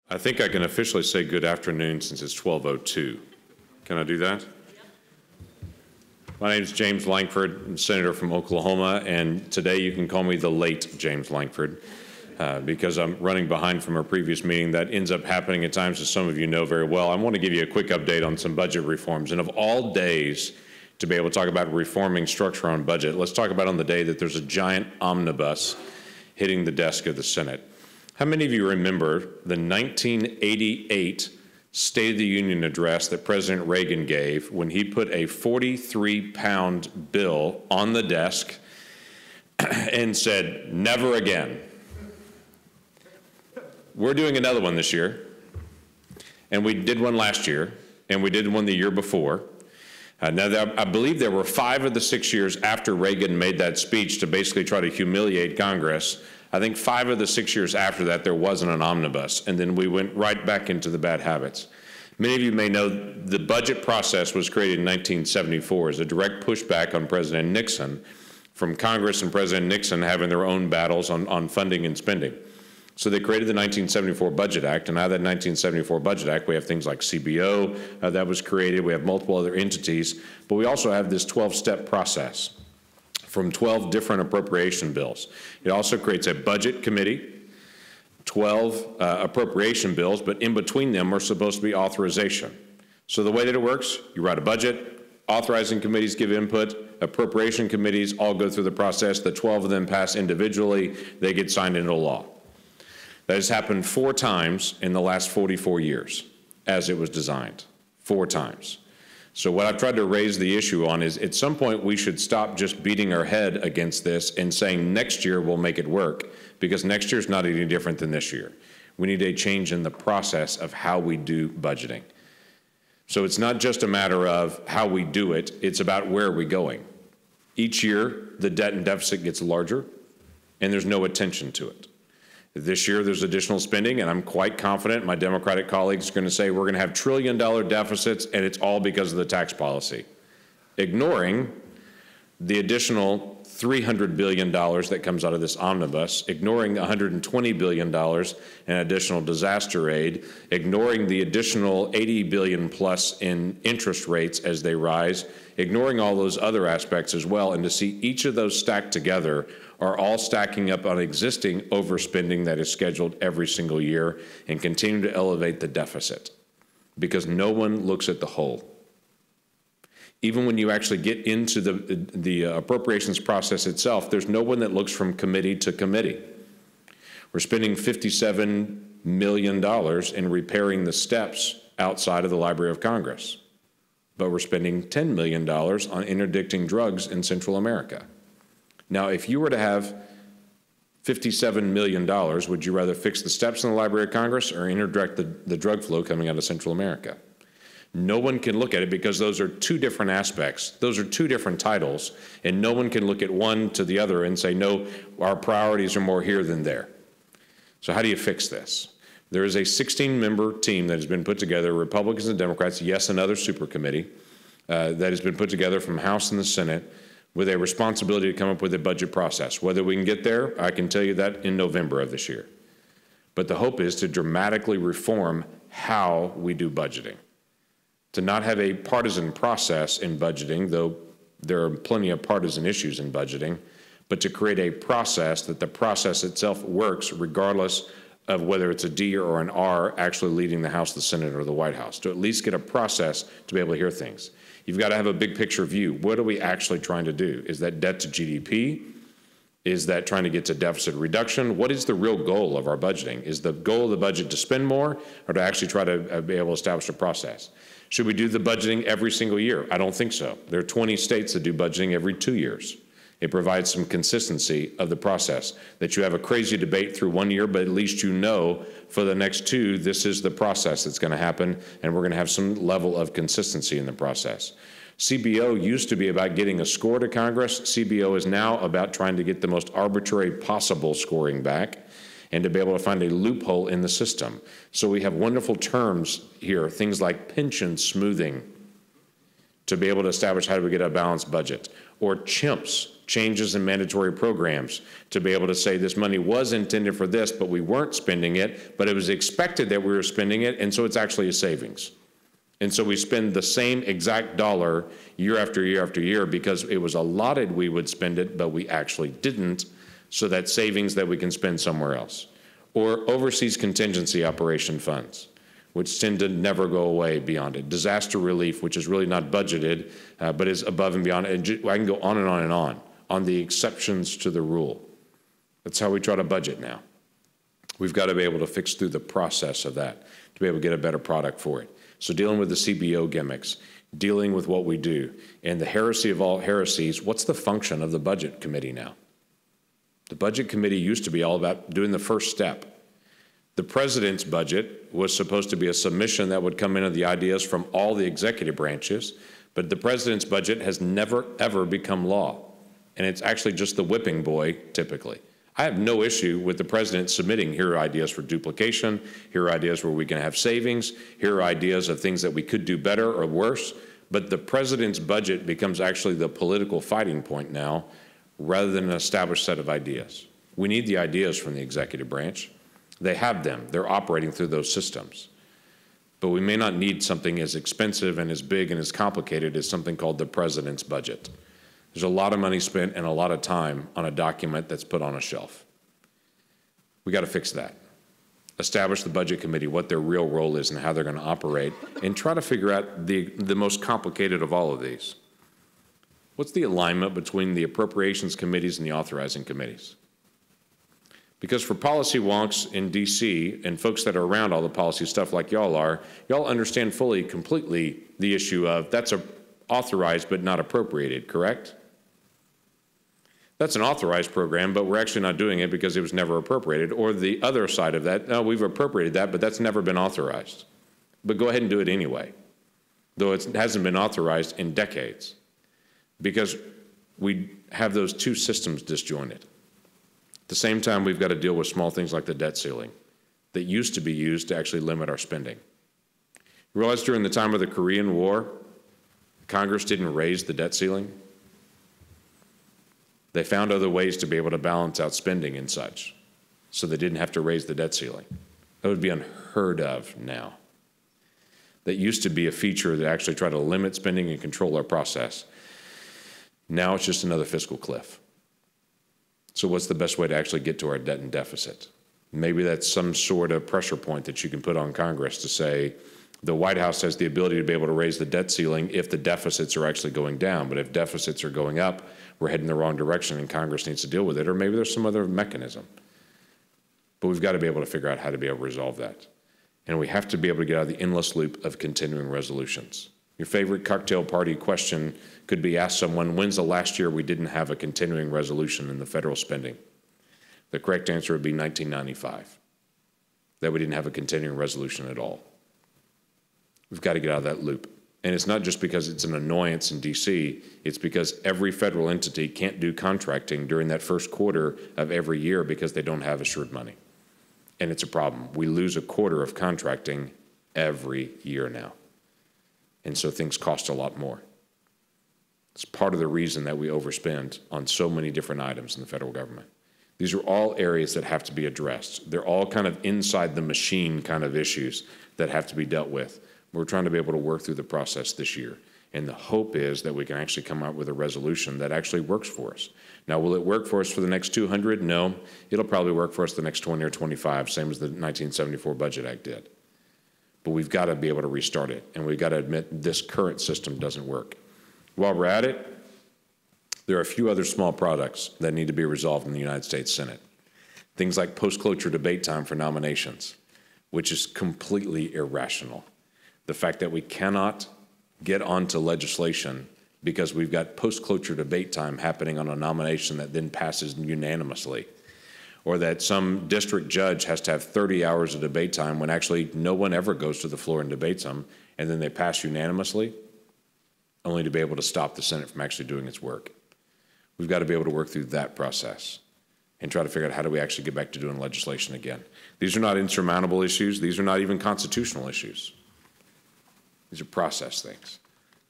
I think I can officially say good afternoon since it's 12:02. Can I do that? My name is James Lankford. I'm a senator from Oklahoma, and today you can call me the late James Lankford because I'm running behind from our previous meeting. That ends up happening at times, as some of you know very well. I want to give you a quick update on some budget reforms. And of all days to be able to talk about reforming structure on budget, let's talk about on the day that there's a giant omnibus hitting the desk of the Senate. How many of you remember the 1988 State of the Union address that President Reagan gave when he put a 43-pound bill on the desk and said, "Never again"? We're doing another one this year, and we did one last year, and we did one the year before. Now, I believe there were 5 of the 6 years after Reagan made that speech to basically try to humiliate Congress. I think 5 of the 6 years after that, there wasn't an omnibus, and then we went right back into the bad habits. Many of you may know the budget process was created in 1974 as a direct pushback on President Nixon from Congress and President Nixon having their own battles on funding and spending. So they created the 1974 Budget Act, and out of that 1974 Budget Act, we have things like CBO that was created. We have multiple other entities, but we also have this 12-step process from 12 different appropriation bills. It also creates a budget committee, 12 appropriation bills, but in between them are supposed to be authorization. So the way that it works, you write a budget, authorizing committees give input, appropriation committees all go through the process, the 12 of them pass individually, they get signed into law. That has happened 4 times in the last 44 years as it was designed, 4 times. So what I've tried to raise the issue on is at some point we should stop just beating our head against this and saying next year we'll make it work, because next year's not any different than this year. We need a change in the process of how we do budgeting. So it's not just a matter of how we do it, it's about where are we going. Each year the debt and deficit gets larger and there's no attention to it. This year there's additional spending, and I'm quite confident my Democratic colleagues are going to say we're going to have trillion-dollar deficits, and it's all because of the tax policy, ignoring the additional $300 billion that comes out of this omnibus, ignoring $120 billion in additional disaster aid, ignoring the additional $80 billion plus in interest rates as they rise, ignoring all those other aspects as well, and to see each of those stacked together are all stacking up on existing overspending that is scheduled every single year and continue to elevate the deficit because no one looks at the whole. Even when you actually get into the appropriations process itself, there's no one that looks from committee to committee. We're spending $57 million in repairing the steps outside of the Library of Congress, but we're spending $10 million on interdicting drugs in Central America. Now, if you were to have $57 million, would you rather fix the steps in the Library of Congress or interdict the drug flow coming out of Central America? No one can look at it because those are 2 different aspects. Those are 2 different titles, and no one can look at one to the other and say, no, our priorities are more here than there. So how do you fix this? There is a 16-member team that has been put together, Republicans and Democrats, yes, another super committee, that has been put together from House and the Senate, with a responsibility to come up with a budget process. Whether we can get there, I can tell you that in November of this year. But the hope is to dramatically reform how we do budgeting, to not have a partisan process in budgeting, though there are plenty of partisan issues in budgeting, but to create a process that the process itself works regardless of whether it's a D or an R actually leading the House, the Senate, or the White House, to at least get a process to be able to hear things. You've got to have a big picture view. What are we actually trying to do? Is that debt to GDP? Is that trying to get to deficit reduction? What is the real goal of our budgeting? Is the goal of the budget to spend more or to actually try to be able to establish a process? Should we do the budgeting every single year? I don't think so. There are 20 states that do budgeting every 2 years. It provides some consistency of the process, that you have a crazy debate through 1 year, but at least you know for the next 2, this is the process that's going to happen, and we're going to have some level of consistency in the process. CBO used to be about getting a score to Congress. CBO is now about trying to get the most arbitrary possible scoring back and to be able to find a loophole in the system. So we have wonderful terms here, things like pension smoothing. to be able to establish how do we get a balanced budget, or CHIMPs, changes in mandatory programs, to be able to say this money was intended for this, but we weren't spending it, but it was expected that we were spending it, and so it's actually a savings. And so we spend the same exact dollar year after year after year because it was allotted we would spend it, but we actually didn't, so that savings that we can spend somewhere else. Or overseas contingency operation funds, which tend to never go away beyond it. Disaster relief, which is really not budgeted, but is above and beyond. And I can go on and on the exceptions to the rule. That's how we try to budget now. We've got to be able to fix through the process of that to be able to get a better product for it. So dealing with the CBO gimmicks, dealing with what we do, and the heresy of all heresies, what's the function of the budget committee now? The budget committee used to be all about doing the first step. The president's budget was supposed to be a submission that would come in of the ideas from all the executive branches, but the president's budget has never, ever become law. And it's actually just the whipping boy, typically. I have no issue with the president submitting, here are ideas for duplication, here are ideas where we can have savings, here are ideas of things that we could do better or worse, but the president's budget becomes actually the political fighting point now, rather than an established set of ideas. We need the ideas from the executive branch. They have them. They're operating through those systems. But we may not need something as expensive and as big and as complicated as something called the president's budget. There's a lot of money spent and a lot of time on a document that's put on a shelf. We got to fix that. Establish the budget committee, what their real role is and how they're going to operate, and try to figure out the most complicated of all of these. What's the alignment between the appropriations committees and the authorizing committees? Because for policy wonks in DC and folks that are around all the policy stuff like y'all are, y'all understand fully, completely the issue of that's authorized but not appropriated, correct? That's an authorized program, but we're actually not doing it because it was never appropriated. Or the other side of that, no, we've appropriated that, but that's never been authorized. But go ahead and do it anyway, though it hasn't been authorized in decades, because we have those two systems disjointed. At the same time, we've got to deal with small things like the debt ceiling that used to be used to actually limit our spending. You realize during the time of the Korean War, Congress didn't raise the debt ceiling. They found other ways to be able to balance out spending and such, so they didn't have to raise the debt ceiling. That would be unheard of now. That used to be a feature that actually tried to limit spending and control our process. Now it's just another fiscal cliff. So what's the best way to actually get to our debt and deficit? Maybe that's some sort of pressure point that you can put on Congress to say, the White House has the ability to be able to raise the debt ceiling if the deficits are actually going down. But if deficits are going up, we're heading the wrong direction and Congress needs to deal with it. Or maybe there's some other mechanism. But we've got to be able to figure out how to be able to resolve that. And we have to be able to get out of the endless loop of continuing resolutions. Your favorite cocktail party question could be asked someone, when's the last year we didn't have a continuing resolution in the federal spending? The correct answer would be 1995, that we didn't have a continuing resolution at all. We've got to get out of that loop. And it's not just because it's an annoyance in DC, it's because every federal entity can't do contracting during that first quarter of every year because they don't have assured money. And it's a problem. We lose a quarter of contracting every year now. And so things cost a lot more. It's part of the reason that we overspend on so many different items in the federal government. These are all areas that have to be addressed. They're all kind of inside the machine kind of issues that have to be dealt with. We're trying to be able to work through the process this year. And the hope is that we can actually come out with a resolution that actually works for us. Now, will it work for us for the next 200? No. It'll probably work for us the next 20 or 25, same as the 1974 Budget Act did. But we've got to be able to restart it, and we've got to admit this current system doesn't work. While we're at it, there are a few other small products that need to be resolved in the United States Senate. Things like post-cloture debate time for nominations, which is completely irrational. The fact that we cannot get onto legislation because we've got post-cloture debate time happening on a nomination that then passes unanimously, or that some district judge has to have 30 hours of debate time when actually no one ever goes to the floor and debates them, and then they pass unanimously, only to be able to stop the Senate from actually doing its work. We've got to be able to work through that process and try to figure out how do we actually get back to doing legislation again. These are not insurmountable issues. These are not even constitutional issues. These are process things.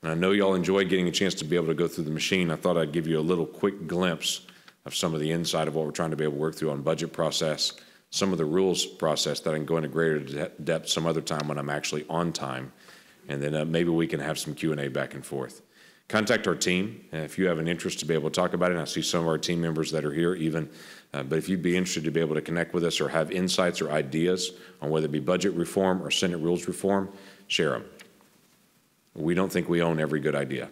And I know y'all enjoy getting a chance to be able to go through the machine. I thought I'd give you a little quick glimpse of some of the inside of what we're trying to be able to work through on budget process, some of the rules process that I can go into greater depth some other time when I'm actually on time. And then maybe we can have some Q&A back and forth. Contact our team if you have an interest to be able to talk about it. And I see some of our team members that are here even. But if you'd be interested to be able to connect with us or have insights or ideas on whether it be budget reform or Senate rules reform, share them. We don't think we own every good idea.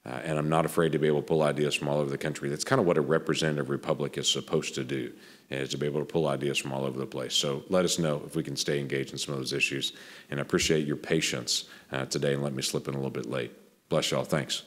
And I'm not afraid to be able to pull ideas from all over the country. That's kind of what a representative republic is supposed to do, is to be able to pull ideas from all over the place. So let us know if we can stay engaged in some of those issues. And I appreciate your patience today and let me slip in a little bit late. Bless y'all. Thanks.